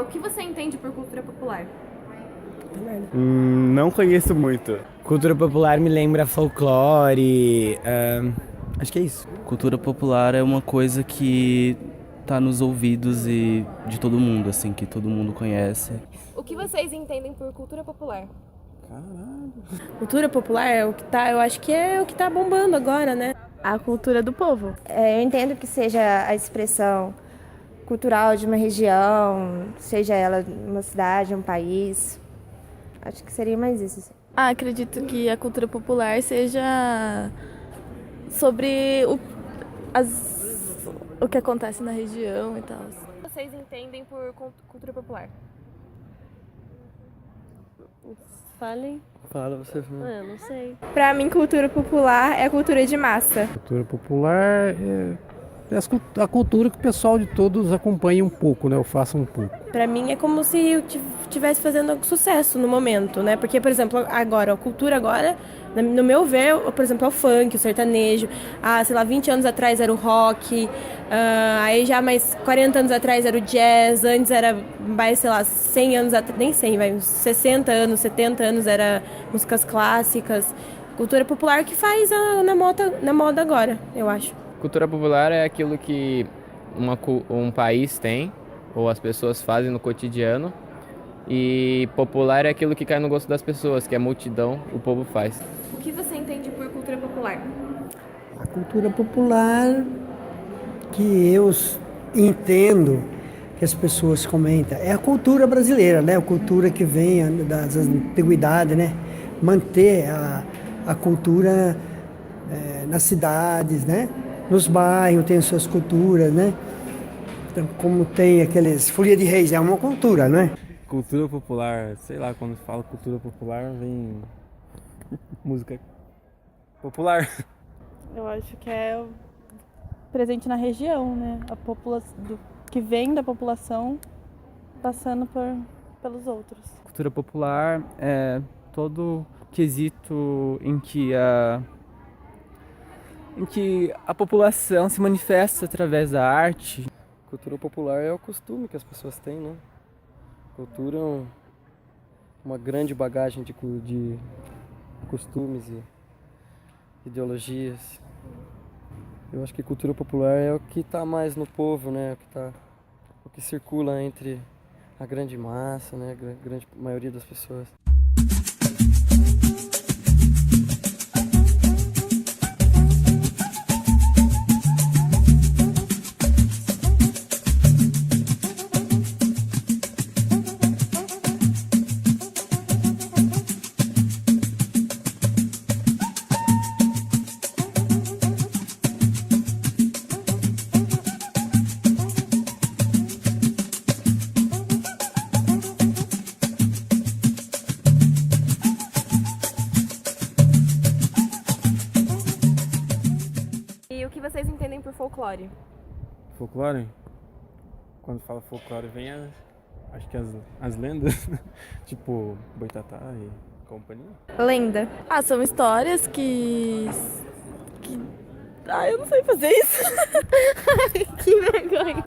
O que você entende por cultura popular? Não conheço muito. Cultura popular me lembra folclore, acho que é isso. Cultura popular é uma coisa que tá nos ouvidos e de todo mundo, assim, que todo mundo conhece. O que vocês entendem por cultura popular? Cultura popular é o que tá, eu acho que é o que tá bombando agora, né? A cultura do povo. Eu entendo que seja a expressão cultural de uma região, seja ela uma cidade, um país. Acho que seria mais isso. Assim. Acredito que a cultura popular seja sobre o que acontece na região e tal. O que vocês entendem por cultura popular? Falem. Fala você. Eu não sei. Pra mim, cultura popular é a cultura de massa. Cultura popular é a cultura que o pessoal de todos acompanha um pouco, né? Ou faça um pouco. Pra mim é como se eu estivesse fazendo sucesso no momento, né? Porque, por exemplo, agora, a cultura agora, no meu ver, por exemplo, é o funk, o sertanejo. Sei lá, 20 anos atrás era o rock. Aí já mais 40 anos atrás era o jazz. Antes era mais, sei lá, 100 anos atrás, nem 100, vai, uns 60 anos, 70 anos era músicas clássicas. Cultura popular que faz na moda agora, eu acho. Cultura popular é aquilo que um país tem, ou as pessoas fazem no cotidiano, e popular é aquilo que cai no gosto das pessoas, que a multidão, o povo faz. O que você entende por cultura popular? A cultura popular que eu entendo que as pessoas comentam é a cultura brasileira, né? A cultura que vem das antiguidades, né? Manter a cultura nas cidades, né? Nos bairros tem suas culturas, né? Então, como tem aqueles folia de reis, é uma cultura, não é? Cultura popular, sei lá, quando fala cultura popular, vem música popular. Eu acho que é presente na região, né? A população que vem da população passando pelos outros. Cultura popular é todo quesito em que a população se manifesta através da arte. Cultura popular é o costume que as pessoas têm, né? Cultura é uma grande bagagem de costumes e ideologias. Eu acho que cultura popular é o que está mais no povo, né? O que circula entre a grande massa, né? A grande maioria das pessoas. E o que vocês entendem por folclore? Folclore? Quando fala folclore vem acho que as lendas, tipo Boitatá e companhia. Lenda. São histórias que... eu não sei fazer isso. Que vergonha.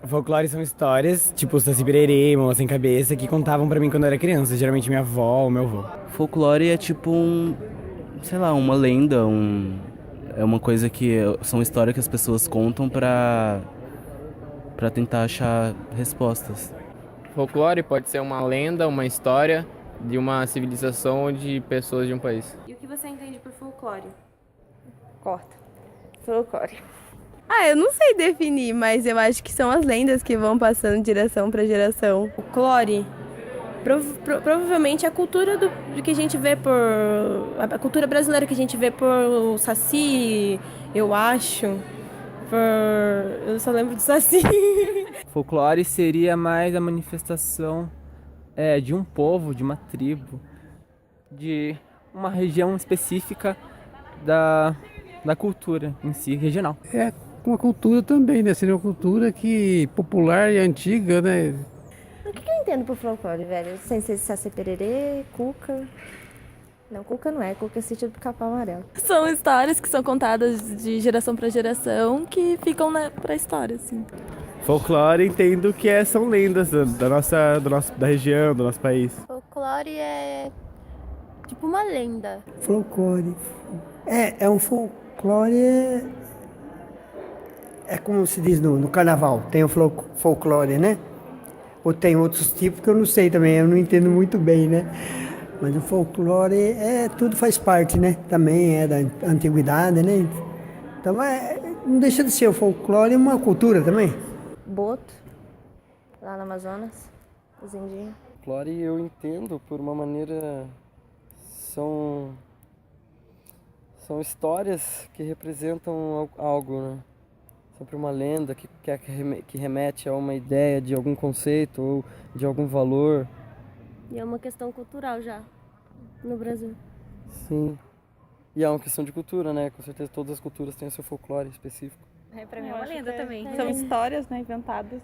Folclore são histórias, tipo Saci Pererê, Mão Sem Cabeça, que contavam pra mim quando eu era criança, geralmente minha avó ou meu avô. Folclore é tipo sei lá, uma lenda, é uma coisa que são histórias que as pessoas contam pra tentar achar respostas. Folclore pode ser uma lenda, uma história de uma civilização ou de pessoas de um país. E o que você entende por folclore? Corta. Folclore. Eu não sei definir, mas eu acho que são as lendas que vão passando de geração para geração. Folclore. Provavelmente a cultura do que a gente vê a cultura brasileira que a gente vê por o Saci, eu acho. Eu só lembro do Saci. Folclore seria mais a manifestação de um povo, de uma tribo, de uma região específica da cultura em si, regional. É uma cultura também, né? Seria uma cultura popular e antiga, né? O que eu entendo por folclore, velho? Sem ser Saci Pererê, Cuca... Não, Cuca não é. Cuca é Sítio do Pica-Pau Amarelo. São histórias que são contadas de geração para geração que ficam pra história, assim. Folclore entendo que são lendas da região, do nosso país. Folclore é tipo uma lenda. Folclore. É um folclore. É como se diz no carnaval, tem o folclore, né? Ou tem outros tipos que eu não sei também, eu não entendo muito bem, né? Mas o folclore tudo faz parte, né? Também é da antiguidade, né? Então não deixa de ser o folclore uma cultura também. Boto, lá no Amazonas, os indígenas. Folclore eu entendo por uma maneira. São histórias que representam algo, né? Sempre uma lenda que remete a uma ideia de algum conceito ou de algum valor. E é uma questão cultural já, no Brasil. Sim. E é uma questão de cultura, né? Com certeza todas as culturas têm o seu folclore específico. Pra mim é uma lenda também. São histórias, né, inventadas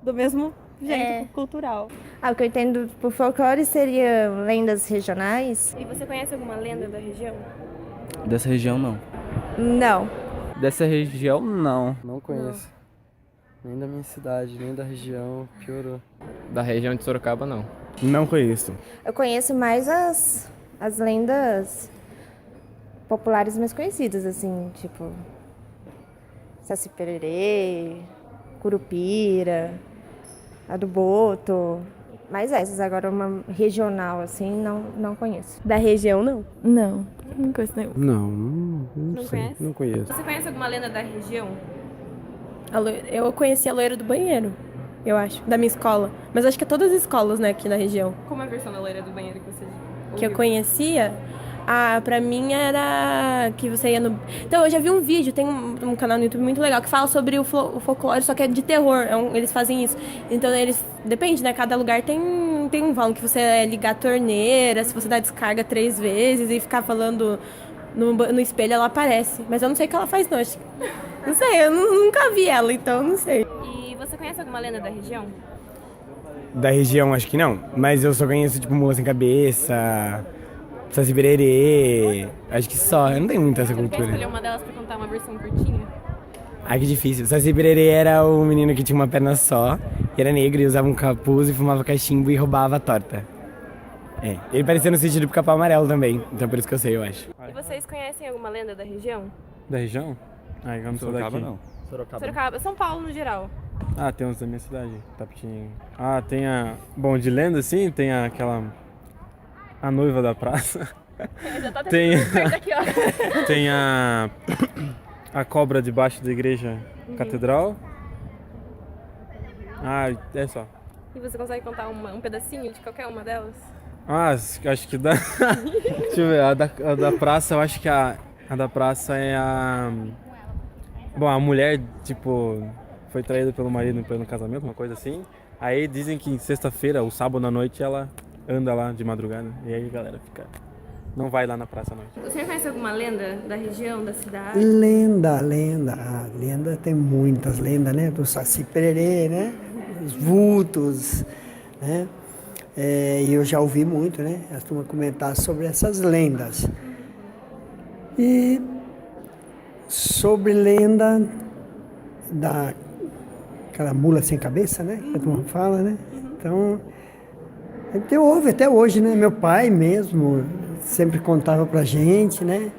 do mesmo jeito cultural. O que eu entendo por folclore seria lendas regionais. E você conhece alguma lenda da região? Dessa região, não. Não. Dessa região, não. Não conheço. Nem da minha cidade, nem da região, piorou. Da região de Sorocaba, não. Não conheço. Eu conheço mais as lendas populares mais conhecidas, assim, tipo Saci Pererê, Curupira, a do Boto. Mas essas, agora uma regional, assim, não conheço. Da região, não? Não conheço nenhum. Não sei, conhece? não conheço. Você conhece alguma lenda da região? Eu conheci a loira do banheiro, eu acho, da minha escola. Mas acho que é todas as escolas, né, aqui na região. Como é a versão da loira do banheiro que você Que eu ouviu? conhecia, pra mim era que você ia no... Então, eu já vi um vídeo, tem um canal no YouTube muito legal, que fala sobre o folclore, só que é de terror, eles fazem isso. Então, depende, né, cada lugar tem um valor, que você ligar a torneira, se você dá descarga 3 vezes e ficar falando no espelho, ela aparece. Mas eu não sei o que ela faz, não. Não sei, eu nunca vi ela, então não sei. E você conhece alguma lenda da região? Da região, acho que não. Mas eu só conheço, tipo, Mula Sem Cabeça, Saci Pererê. Acho que só. Eu não tenho muito essa Você quer escolher cultura. uma delas pra contar uma versão curtinha? Ai, que difícil. Saci Pererê era o menino que tinha uma perna só, e era negro, e usava um capuz, e fumava cachimbo e roubava a torta. Ele parecia no sítio do Pica-Pau Amarelo também. Então por isso que eu sei, eu acho. E vocês conhecem alguma lenda da região? Da região? Ah, eu não sou daqui. não. Sorocaba, São Paulo no geral. Ah, tem uns da minha cidade, Tapetinho. Ah, tem Bom, de lenda, assim, tem aquela... A noiva da praça. Já tá Tem... perto aqui, ó. Tem a cobra debaixo da igreja catedral. Ah, é só. E você consegue contar um pedacinho de qualquer uma delas? Ah, acho que dá... Deixa eu ver, a da praça, eu acho que a da praça é a... Bom, a mulher, tipo, foi traída pelo marido pelo casamento, uma coisa assim. Aí dizem que em sexta-feira, ou sábado à noite, ela anda lá de madrugada. E aí a galera não vai lá na praça à noite. O senhor conhece alguma lenda da região, da cidade? Lenda. A lenda tem muitas lendas, né? Do Saci Pererê, né? Os vultos, né? E eu já ouvi muito, né? A turma comentar sobre essas lendas. E sobre lenda daquela mula sem cabeça, né? Que a turma fala, né? Então, ouve até hoje, né? Meu pai mesmo sempre contava pra gente, né?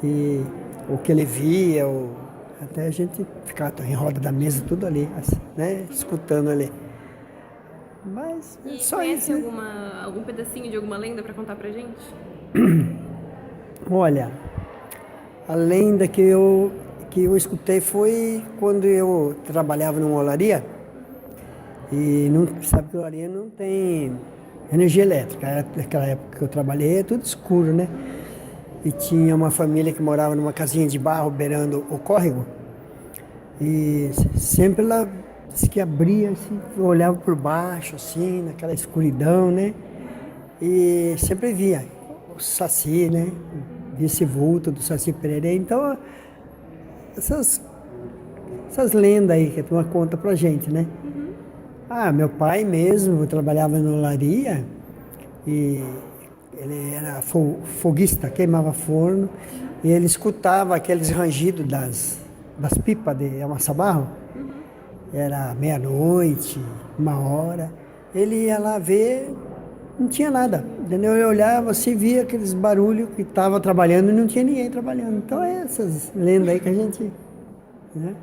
E o que ele via, até a gente ficava em roda da mesa, tudo ali, assim, né? Escutando ali. Mas E só conhece isso, né? algum pedacinho de alguma lenda pra contar pra gente? Olha, a lenda que eu escutei foi quando eu trabalhava numa olaria. E sabe que a olaria não tem energia elétrica. Naquela época que eu trabalhei, é tudo escuro, né? E tinha uma família que morava numa casinha de barro beirando o córrego. E sempre ela disse que abria, assim, olhava por baixo, assim, naquela escuridão, né? E sempre via o Saci, né? Via esse vulto do Saci Pererê. Então, essas lendas aí que a turma conta pra gente, né? Meu pai mesmo trabalhava na olaria e ele era foguista, queimava forno, e ele escutava aqueles rangidos das pipas de amassar barro. era meia-noite, 1h. Ele ia lá ver, não tinha nada, entendeu? Eu olhava, você via aqueles barulhos que estava trabalhando e não tinha ninguém trabalhando. Então é essas lendas aí que a gente, né?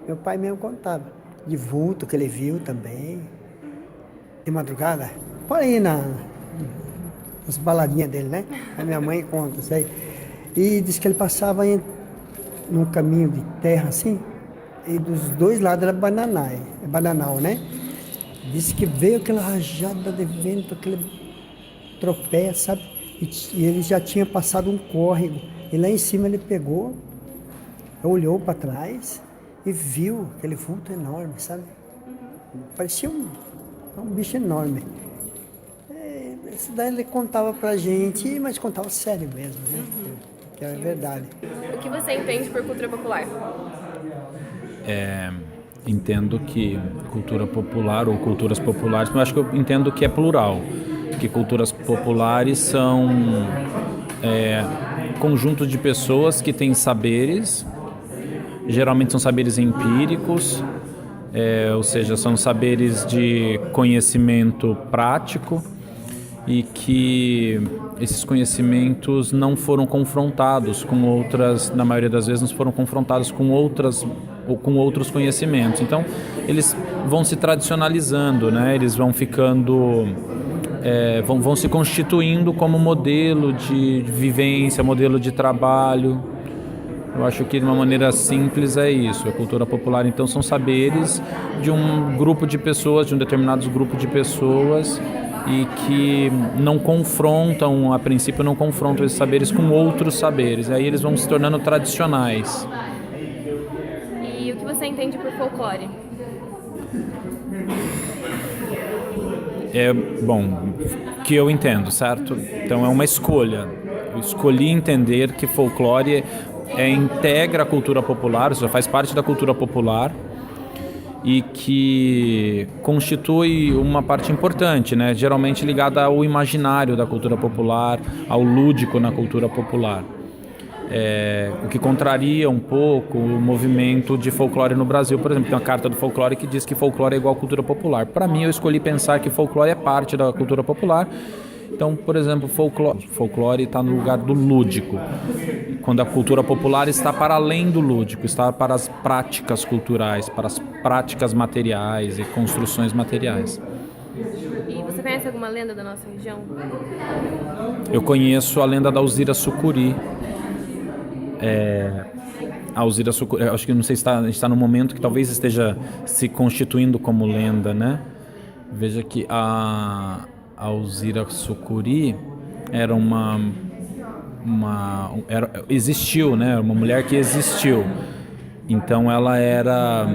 Meu pai mesmo contava de vulto que ele viu também, de madrugada. Pode ir nas baladinhas dele, né? A minha mãe conta isso aí. E diz que ele passava num caminho de terra assim, e dos dois lados era bananal, né? Disse que veio aquela rajada de vento, aquele tropé, sabe? E ele já tinha passado um córrego. E lá em cima ele pegou, olhou para trás e viu aquele vulto enorme, sabe? Parecia um bicho enorme. Isso daí ele contava pra gente, mas contava sério mesmo, né? Que é verdade. O que você entende por cultura popular? Entendo que cultura popular ou culturas populares, mas acho que eu entendo que é plural, que culturas populares são conjuntos de pessoas que têm saberes, geralmente são saberes empíricos, ou seja, são saberes de conhecimento prático e que esses conhecimentos não foram confrontados com outras, na maioria das vezes, não foram confrontados com outras ou com outros conhecimentos. Então, eles vão se tradicionalizando, né? Eles vão ficando, vão se constituindo como modelo de vivência, modelo de trabalho. Eu acho que de uma maneira simples é isso. A cultura popular, então, são saberes de um grupo de pessoas, de um determinado grupo de pessoas, e que não confrontam, a princípio não confrontam esses saberes com outros saberes. Aí eles vão se tornando tradicionais. E o que você entende por folclore? Bom, que eu entendo, certo? Então é uma escolha. Eu escolhi entender que folclore integra a cultura popular, isso já faz parte da cultura popular, e que constitui uma parte importante, né? Geralmente ligada ao imaginário da cultura popular, ao lúdico na cultura popular. O que contraria um pouco o movimento de folclore no Brasil, por exemplo. Tem uma carta do folclore que diz que folclore é igual à cultura popular. Para mim, eu escolhi pensar que folclore é parte da cultura popular. Então, por exemplo, folclore está no lugar do lúdico, quando a cultura popular está para além do lúdico, está para as práticas culturais, para as práticas materiais e construções materiais. E você conhece alguma lenda da nossa região? Eu conheço a lenda da Alzira Sucuri. A Alzira Sucuri, acho que não sei se a gente está no momento que talvez esteja se constituindo como lenda, né? Veja que a Alzira Sucuri era existiu, né? Uma mulher que existiu. Então ela era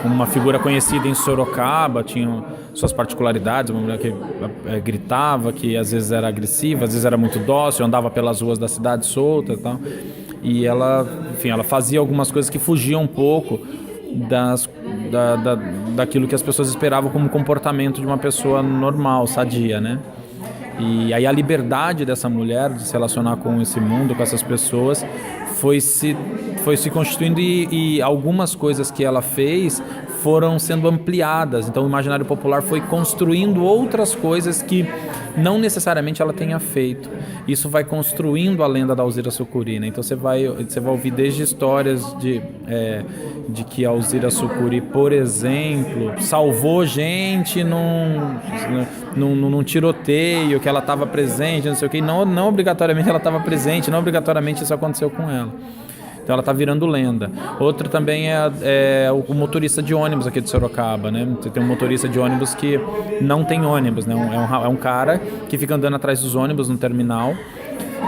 uma figura conhecida em Sorocaba, tinha suas particularidades, uma mulher que gritava, que às vezes era agressiva, às vezes era muito dócil, andava pelas ruas da cidade solta e tal. E ela, enfim, ela fazia algumas coisas que fugiam um pouco daquilo que as pessoas esperavam como comportamento de uma pessoa normal, sadia, né? E aí a liberdade dessa mulher de se relacionar com esse mundo, com essas pessoas, foi se constituindo, e algumas coisas que ela fez foram sendo ampliadas. Então o imaginário popular foi construindo outras coisas que não necessariamente ela tenha feito. Isso vai construindo a lenda da Alzira Sucuri, né? Então você vai ouvir desde histórias de que a Alzira Sucuri, por exemplo, salvou gente num tiroteio, que ela estava presente, não sei o quê. Não obrigatoriamente ela estava presente, não obrigatoriamente isso aconteceu com ela. Então ela está virando lenda. Outra também é o motorista de ônibus aqui de Sorocaba, né? Você tem um motorista de ônibus que não tem ônibus, né? É um cara que fica andando atrás dos ônibus no terminal,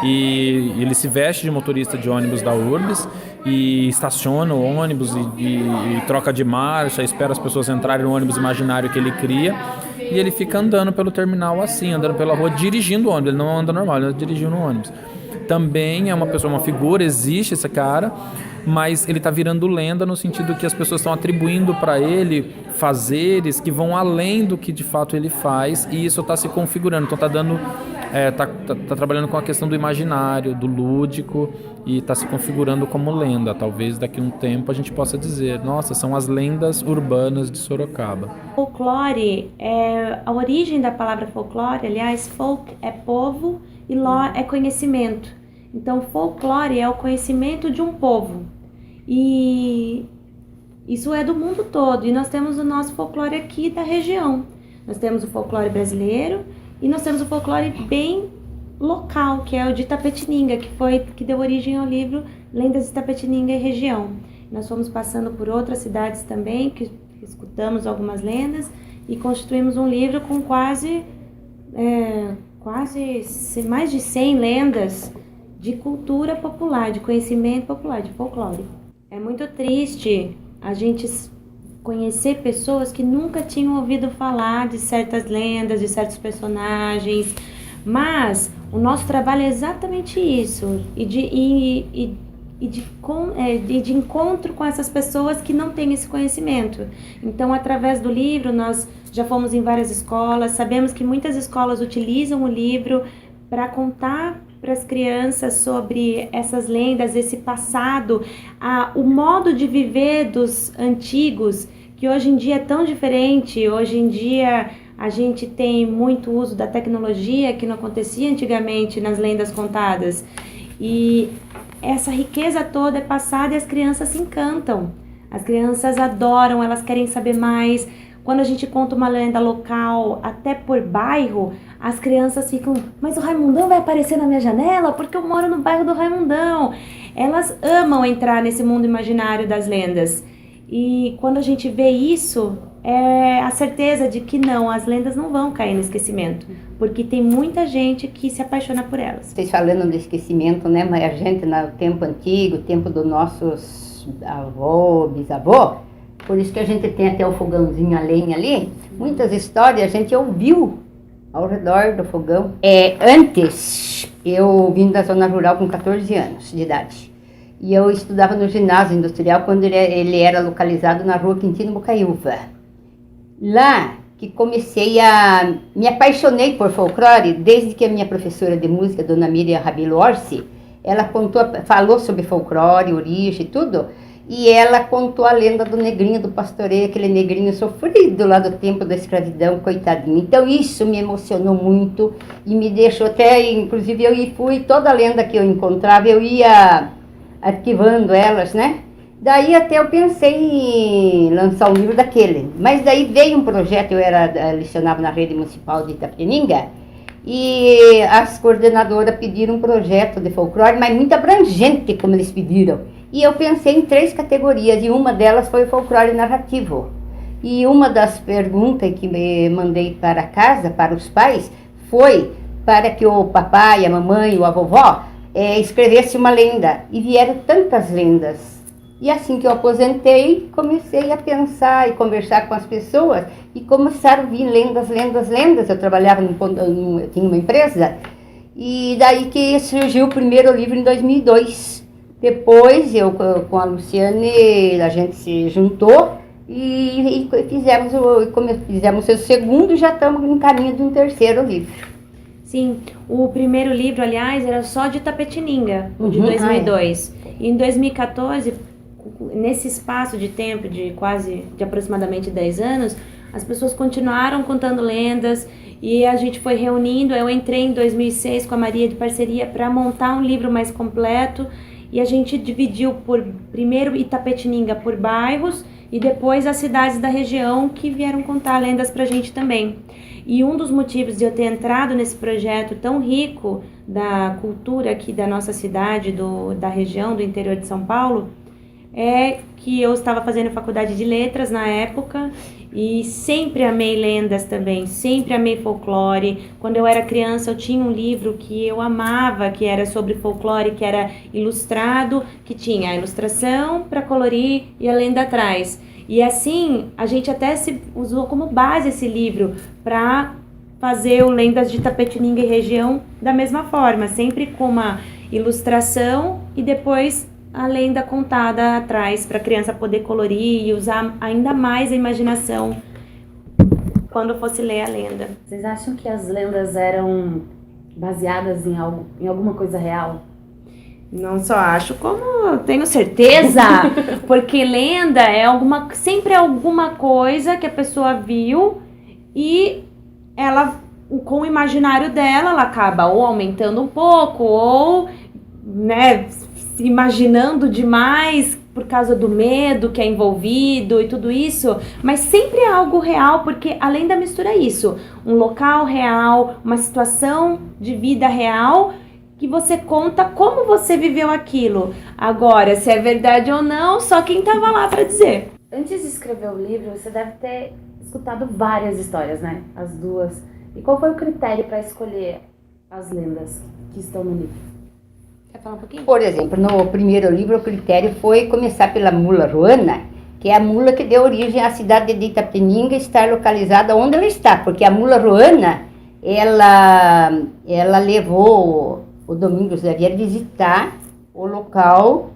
e ele se veste de motorista de ônibus da URBS e estaciona o ônibus e troca de marcha, espera as pessoas entrarem no ônibus imaginário que ele cria, e ele fica andando pelo terminal assim, andando pela rua, dirigindo o ônibus. Ele não anda normal, ele anda dirigindo o ônibus. Também é uma pessoa, uma figura, existe esse cara, mas ele está virando lenda no sentido que as pessoas estão atribuindo para ele fazeres que vão além do que de fato ele faz, e isso está se configurando. Então está dando tá trabalhando com a questão do imaginário, do lúdico e está se configurando como lenda. Talvez daqui a um tempo a gente possa dizer, nossa, são as lendas urbanas de Sorocaba. Folclore, a origem da palavra folclore, aliás, folk é povo e lore é conhecimento. Então, folclore é o conhecimento de um povo. E isso é do mundo todo. E nós temos o nosso folclore aqui da região. Nós temos o folclore brasileiro e nós temos o folclore bem local, que é o de Itapetininga, que deu origem ao livro Lendas de Itapetininga e Região. Nós fomos passando por outras cidades também, que escutamos algumas lendas e constituímos um livro com quase mais de 100 lendas de cultura popular, de conhecimento popular, de folclore. É muito triste a gente conhecer pessoas que nunca tinham ouvido falar de certas lendas, de certos personagens, mas o nosso trabalho é exatamente isso, de encontro com essas pessoas que não têm esse conhecimento. Então, através do livro, nós já fomos em várias escolas, sabemos que muitas escolas utilizam o livro para contar para as crianças sobre essas lendas, esse passado, o modo de viver dos antigos, que hoje em dia é tão diferente. Hoje em dia a gente tem muito uso da tecnologia que não acontecia antigamente nas lendas contadas. E essa riqueza toda é passada e as crianças se encantam. As crianças adoram, elas querem saber mais. Quando a gente conta uma lenda local, até por bairro, as crianças ficam, mas o Raimundão vai aparecer na minha janela porque eu moro no bairro do Raimundão. Elas amam entrar nesse mundo imaginário das lendas. E quando a gente vê isso, é a certeza de que não, as lendas não vão cair no esquecimento, porque tem muita gente que se apaixona por elas. Vocês falando do esquecimento, né? Mas a gente, no tempo antigo, tempo dos nossos avô, bisavô, por isso que a gente tem até o fogãozinho a lenha ali, muitas histórias a gente ouviu ao redor do fogão. Antes, eu vim da zona rural com 14 anos de idade. E eu estudava no ginásio industrial quando ele era localizado na rua Quintino Bocaiúva. Lá que me apaixonei por folclore, desde que a minha professora de música, dona Miriam Rabilo Orsi, ela falou sobre folclore, origem e tudo, e ela contou a lenda do negrinho do pastoreio, aquele negrinho sofrido lá do tempo da escravidão, coitadinho. Então isso me emocionou muito e me deixou até, inclusive toda a lenda que eu encontrava, eu ia arquivando elas, né? Daí até eu pensei em lançar um livro daquele. Mas daí veio um projeto, eu lecionava na rede municipal de Itapetininga, e as coordenadoras pediram um projeto de folclore, mas muito abrangente, como eles pediram. E eu pensei em 3 categorias, e uma delas foi o folclore narrativo. E uma das perguntas que me mandei para casa, para os pais, foi para que o papai, a mamãe, a vovó escrevesse uma lenda. E vieram tantas lendas. E assim que eu aposentei, comecei a pensar e conversar com as pessoas, e começaram a vir lendas. Eu trabalhava, eu tinha uma empresa, e daí que surgiu o primeiro livro em 2002. Depois, eu com a Luciane, a gente se juntou e fizemos o segundo, e já estamos em caminho de um terceiro livro. Sim, o primeiro livro, aliás, era só de Itapetininga, de 2002. E em 2014, nesse espaço de tempo de aproximadamente 10 anos, as pessoas continuaram contando lendas e a gente foi reunindo. Eu entrei em 2006 com a Maria de parceria para montar um livro mais completo. E a gente dividiu primeiro Itapetininga por bairros e depois as cidades da região que vieram contar lendas pra gente também. E um dos motivos de eu ter entrado nesse projeto tão rico da cultura aqui da nossa cidade, da região, do interior de São Paulo, é que eu estava fazendo faculdade de letras na época e sempre amei lendas também, sempre amei folclore. Quando eu era criança eu tinha um livro que eu amava, que era sobre folclore, que era ilustrado, que tinha a ilustração para colorir e a lenda atrás. E assim, a gente até usou como base esse livro para fazer o Lendas de Itapetininga e Região da mesma forma, sempre com uma ilustração e depois a lenda contada atrás para a criança poder colorir e usar ainda mais a imaginação quando fosse ler a lenda. Vocês acham que as lendas eram baseadas em alguma coisa real? Não só acho, como tenho certeza, porque lenda é sempre alguma coisa que a pessoa viu e ela, com o imaginário dela, ela acaba ou aumentando um pouco ou, né, se imaginando demais por causa do medo que é envolvido e tudo isso, mas sempre é algo real, porque a lenda mistura isso, um local real, uma situação de vida real, que você conta como você viveu aquilo. Agora, se é verdade ou não, só quem estava lá para dizer. Antes de escrever o livro, você deve ter escutado várias histórias, né? As duas. E qual foi o critério para escolher as lendas que estão no livro? Quer falar um pouquinho? Por exemplo, no primeiro livro, o critério foi começar pela mula Ruana, que é a mula que deu origem à cidade de Itapetininga, estar localizada onde ela está, porque a mula Ruana, ela levou o Domingos Xavier visitar o local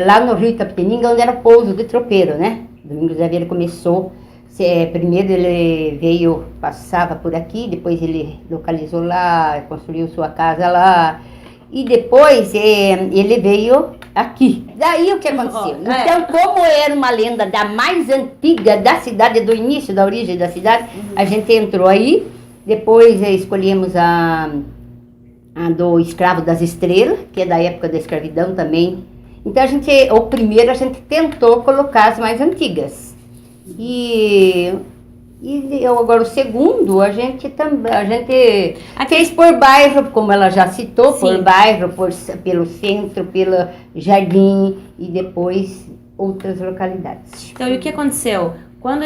lá no rio Itapetininga, onde era o pouso de tropeiro, né? O Domingos Xavier começou, primeiro ele passava por aqui, depois ele localizou lá, construiu sua casa lá, e depois ele veio aqui. Daí o que aconteceu? Então, como era uma lenda da mais antiga da cidade, do início, da origem da cidade, a gente entrou aí, depois escolhemos a do Escravo das Estrelas, que é da época da escravidão também. Então, o primeiro a gente tentou colocar as mais antigas. E agora o segundo, a gente fez por bairro, como ela já citou, sim, por bairro, pelo centro, pelo jardim e depois outras localidades. Então, e o que aconteceu? Quando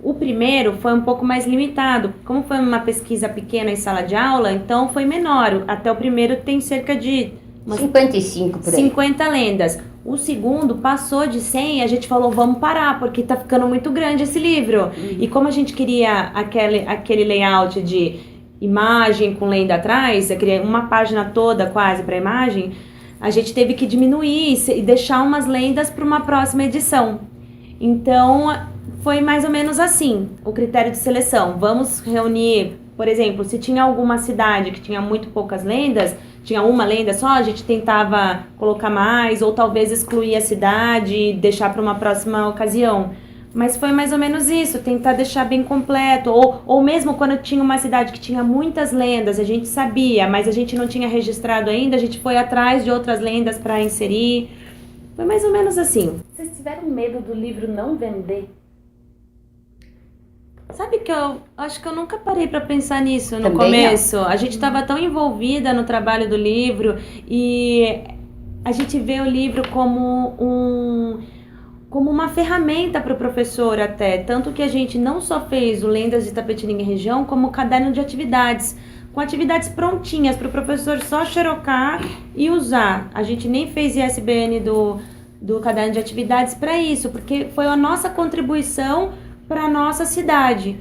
o primeiro foi um pouco mais limitado, como foi uma pesquisa pequena em sala de aula, então foi menor. Até o primeiro tem cerca de 55 por aí. 50 lendas. O segundo passou de 100 e a gente falou, vamos parar, porque tá ficando muito grande esse livro. E como a gente queria aquele layout de imagem com lenda atrás, eu queria uma página toda quase para imagem, a gente teve que diminuir e deixar umas lendas para uma próxima edição. Então, foi mais ou menos assim, o critério de seleção. Vamos reunir, por exemplo, se tinha alguma cidade que tinha muito poucas lendas, tinha uma lenda só, a gente tentava colocar mais, ou talvez excluir a cidade e deixar para uma próxima ocasião. Mas foi mais ou menos isso, tentar deixar bem completo. Ou mesmo quando tinha uma cidade que tinha muitas lendas, a gente sabia, mas a gente não tinha registrado ainda, a gente foi atrás de outras lendas para inserir. Foi mais ou menos assim. Vocês tiveram medo do livro não vender? Sabe que eu acho que eu nunca parei para pensar nisso no começo. A gente estava tão envolvida no trabalho do livro e a gente vê o livro como uma ferramenta para o professor até. Tanto que a gente não só fez o Lendas de Itapetininga e Região, como o caderno de atividades, com atividades prontinhas para o professor só xerocar e usar. A gente nem fez ISBN do caderno de atividades para isso, porque foi a nossa contribuição para a nossa cidade.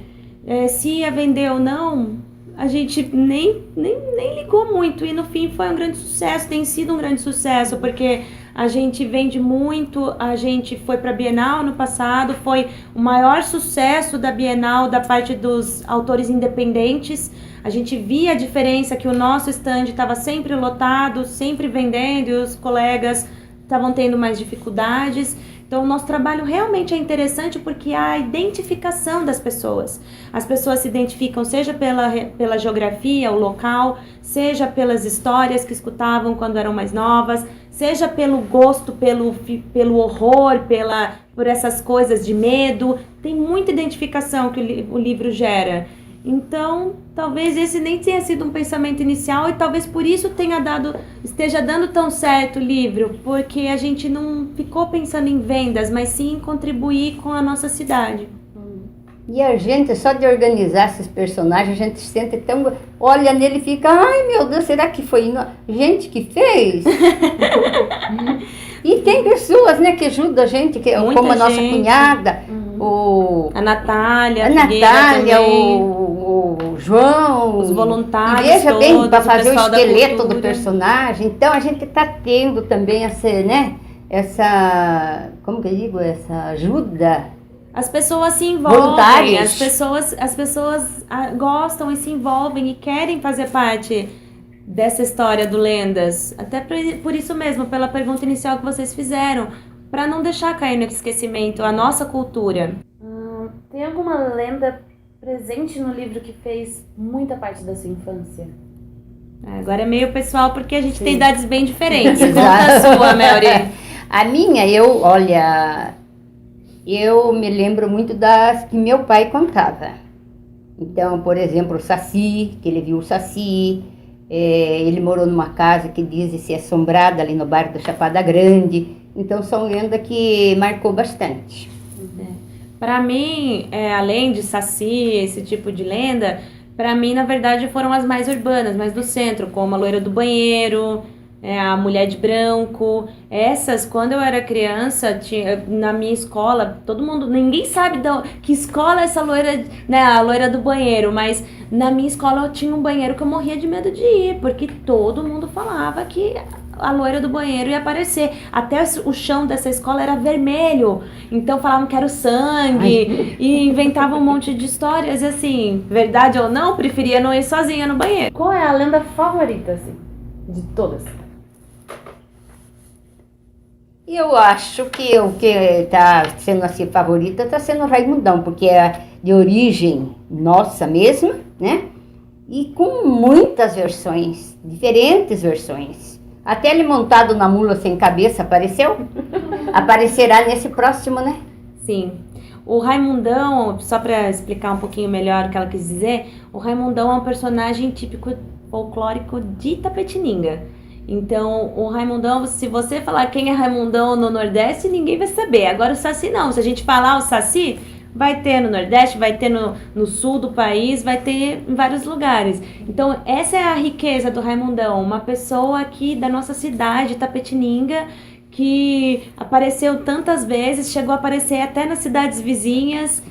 Se ia vender ou não, a gente nem ligou muito, e no fim foi um grande sucesso, tem sido um grande sucesso, porque a gente vende muito, a gente foi para a Bienal no passado, foi o maior sucesso da Bienal da parte dos autores independentes. A gente via a diferença que o nosso stand estava sempre lotado, sempre vendendo, e os colegas estavam tendo mais dificuldades. Então, o nosso trabalho realmente é interessante porque há a identificação das pessoas. As pessoas se identificam seja pela geografia, o local, seja pelas histórias que escutavam quando eram mais novas, seja pelo gosto, pelo horror, por essas coisas de medo. Tem muita identificação que o livro gera. Então, talvez esse nem tenha sido um pensamento inicial e talvez por isso esteja dando tão certo o livro, porque a gente não ficou pensando em vendas, mas sim em contribuir com a nossa cidade. E a gente, só de organizar esses personagens, a gente se sente tão... Olha nele e fica, ai meu Deus, será que foi gente que fez? E tem pessoas, né, que ajudam a gente, como a nossa cunhada, a Natália, o João, os voluntários, veja bem, para fazer o esqueleto do personagem. Então a gente está tendo também essa, como que eu digo, essa ajuda As pessoas se envolvem, Voluntários. as pessoas gostam e se envolvem e querem fazer parte dessa história do Lendas. Até por isso mesmo, pela pergunta inicial que vocês fizeram, para não deixar cair no esquecimento a nossa cultura. Tem alguma lenda presente no livro que fez muita parte da sua infância? Agora é meio pessoal porque a gente tem idades bem diferentes. Conta a sua, Melry. A minha, eu me lembro muito das que meu pai contava. Então, por exemplo, o Saci, que ele viu o Saci. Ele morou numa casa que diz ser assombrada ali no bairro da Chapada Grande. Então, são lendas que marcou bastante. Para mim, além de Saci, esse tipo de lenda, para mim, na verdade, foram as mais urbanas, mais do centro, como a Loira do Banheiro, a Mulher de Branco. Essas, quando eu era criança, na minha escola, ninguém sabe que escola é essa loira, né, a Loira do Banheiro, mas na minha escola eu tinha um banheiro que eu morria de medo de ir, porque todo mundo falava que a Loira do Banheiro ia aparecer. Até o chão dessa escola era vermelho, então falavam que era o sangue. E inventavam um monte de histórias, e assim, verdade ou não, preferia não ir sozinha no banheiro. Qual é a lenda favorita, assim, de todas? Eu acho que o que está sendo assim favorita está sendo o Raimundão, porque é de origem nossa mesma, né? E com muitas versões, diferentes versões. Até ele montado na mula sem cabeça apareceu. Aparecerá nesse próximo, né? Sim. O Raimundão, só para explicar um pouquinho melhor o que ela quis dizer, o Raimundão é um personagem típico folclórico de Itapetininga. Então, o Raimundão, se você falar quem é Raimundão no Nordeste, ninguém vai saber. Agora o Saci não. Se a gente falar o Saci, vai ter no Nordeste, vai ter no sul do país, vai ter em vários lugares. Então, essa é a riqueza do Raimundão. Uma pessoa aqui da nossa cidade, Itapetininga, que apareceu tantas vezes, chegou a aparecer até nas cidades vizinhas.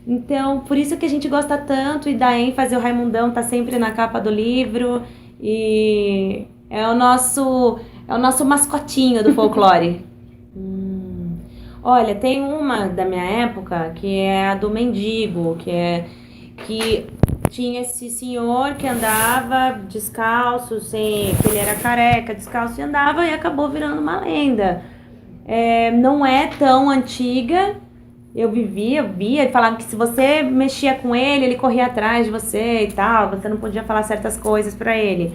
Então, por isso que a gente gosta tanto e dá ênfase. O Raimundão tá sempre na capa do livro e é o nosso mascotinho do folclore. Olha, tem uma da minha época que é a do mendigo, que tinha esse senhor que andava descalço, que ele era careca, descalço e andava e acabou virando uma lenda. Não é tão antiga, eu via e falavam que se você mexia com ele corria atrás de você e tal, você não podia falar certas coisas pra ele.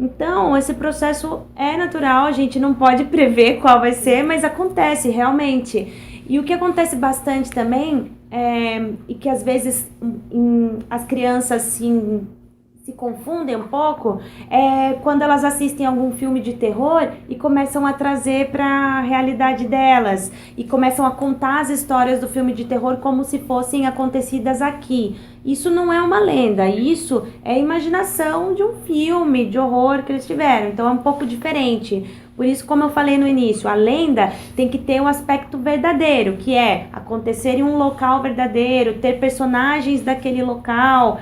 Então, esse processo é natural, a gente não pode prever qual vai ser, mas acontece realmente. E o que acontece bastante também, e que às vezes as crianças se confundem um pouco, é quando elas assistem algum filme de terror e começam a trazer para a realidade delas, e começam a contar as histórias do filme de terror como se fossem acontecidas aqui. Isso não é uma lenda, isso é a imaginação de um filme de horror que eles tiveram, então é um pouco diferente. Por isso, como eu falei no início, a lenda tem que ter um aspecto verdadeiro, que é acontecer em um local verdadeiro, ter personagens daquele local,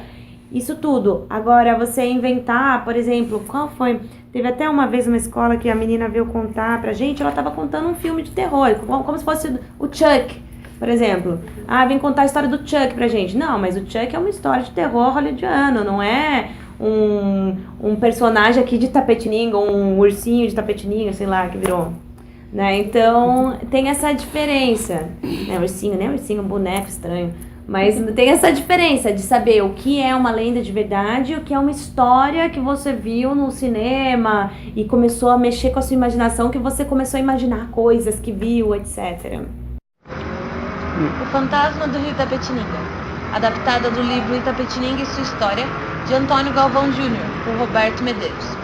isso tudo. Agora, você inventar, por exemplo, qual foi? Teve até uma vez uma escola que a menina veio contar pra gente, ela estava contando um filme de terror, como se fosse o Chuck, por exemplo. Vem contar a história do Chuck pra gente. Não, mas o Chuck é uma história de terror hollywoodiano, não é um personagem aqui de Itapetininga, um ursinho de Itapetininga, sei lá, que virou. Né? Então, tem essa diferença. Ursinho, né? Ursinho, um boneco estranho. Mas tem essa diferença de saber o que é uma lenda de verdade e o que é uma história que você viu no cinema e começou a mexer com a sua imaginação, que você começou a imaginar coisas que viu, etc. O Fantasma do Rio Itapetininga, adaptada do livro Itapetininga e Sua História, de Antônio Galvão Júnior, por Roberto Medeiros.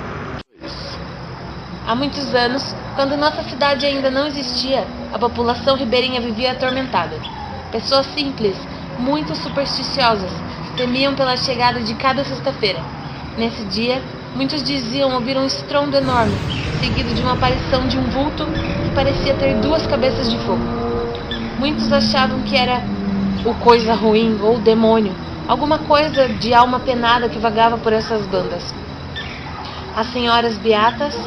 Há muitos anos, quando nossa cidade ainda não existia, a população ribeirinha vivia atormentada. Pessoas simples, muito supersticiosas, temiam pela chegada de cada sexta-feira. Nesse dia, muitos diziam ouvir um estrondo enorme, seguido de uma aparição de um vulto que parecia ter 2 cabeças de fogo. Muitos achavam que era o coisa ruim ou o demônio, alguma coisa de alma penada que vagava por essas bandas. As senhoras beatas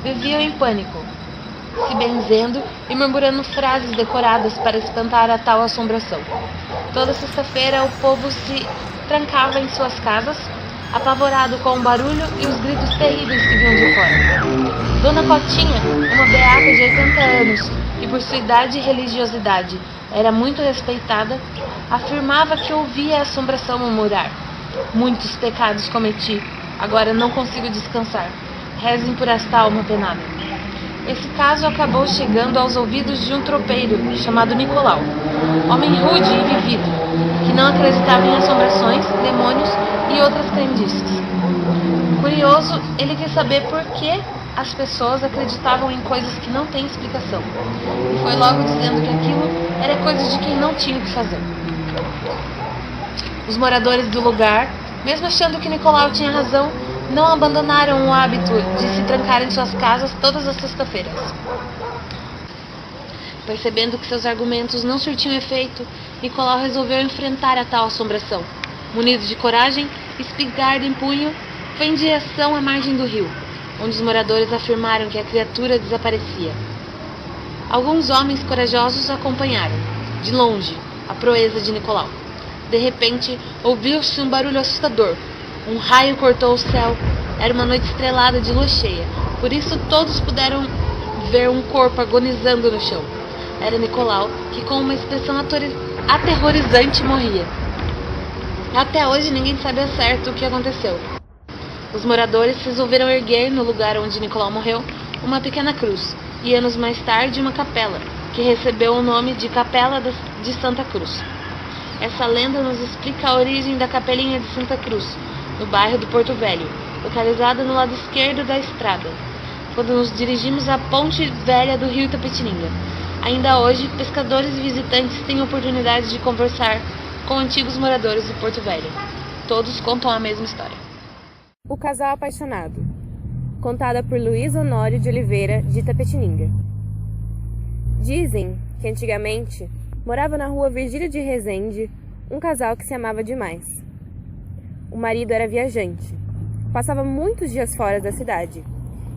viviam em pânico. se benzendo e murmurando frases decoradas para espantar a tal assombração. Toda sexta-feira o povo se trancava em suas casas, apavorado com o barulho e os gritos terríveis que vinham de fora. Dona Cotinha, uma beata de 80 anos, que por sua idade e religiosidade era muito respeitada, afirmava que ouvia a assombração murmurar: "Muitos pecados cometi, agora não consigo descansar. Rezem por esta alma penada." Esse caso acabou chegando aos ouvidos de um tropeiro chamado Nicolau, homem rude e vivido, que não acreditava em assombrações, demônios e outras crendices. Curioso, ele quis saber por que as pessoas acreditavam em coisas que não têm explicação, e foi logo dizendo que aquilo era coisa de quem não tinha o que fazer. Os moradores do lugar, mesmo achando que Nicolau tinha razão, não abandonaram o hábito de se trancar em suas casas todas as sextas-feiras. Percebendo que seus argumentos não surtiam efeito, Nicolau resolveu enfrentar a tal assombração. Munido de coragem, espingarda em punho, foi em direção à margem do rio, onde os moradores afirmaram que a criatura desaparecia. Alguns homens corajosos acompanharam, de longe, a proeza de Nicolau. De repente, ouviu-se um barulho assustador. Um raio cortou o céu. Era uma noite estrelada de lua cheia, por isso todos puderam ver um corpo agonizando no chão. Era Nicolau, que com uma expressão aterrorizante morria. Até hoje ninguém sabe ao certo o que aconteceu. Os moradores resolveram erguer, no lugar onde Nicolau morreu, uma pequena cruz, e anos mais tarde uma capela, que recebeu o nome de Capela de Santa Cruz. Essa lenda nos explica a origem da Capelinha de Santa Cruz, no bairro do Porto Velho, localizada no lado esquerdo da estrada, quando nos dirigimos à ponte velha do rio Itapetininga. Ainda hoje, pescadores e visitantes têm a oportunidade de conversar com antigos moradores de Porto Velho. Todos contam a mesma história. O Casal Apaixonado, contada por Luiz Honório de Oliveira, de Itapetininga. Dizem que antigamente morava na rua Virgílio de Rezende um casal que se amava demais. O marido era viajante, passava muitos dias fora da cidade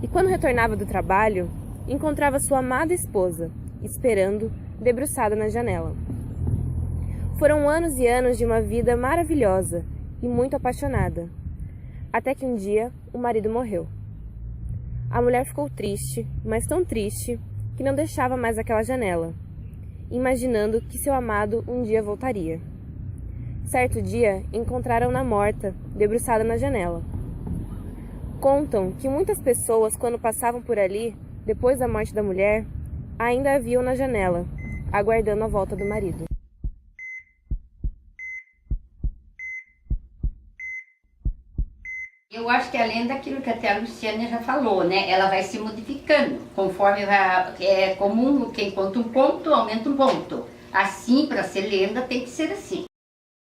e quando retornava do trabalho, encontrava sua amada esposa, esperando, debruçada na janela. Foram anos e anos de uma vida maravilhosa e muito apaixonada, até que um dia o marido morreu. A mulher ficou triste, mas tão triste, que não deixava mais aquela janela, imaginando que seu amado um dia voltaria. Certo dia, encontraram-na morta, debruçada na janela. Contam que muitas pessoas, quando passavam por ali, depois da morte da mulher, ainda a viam na janela, aguardando a volta do marido. Eu acho que além daquilo que até a Luciana já falou, né? Ela vai se modificando, conforme é comum, quem conta um ponto, aumenta um ponto. Assim, para ser lenda, tem que ser assim.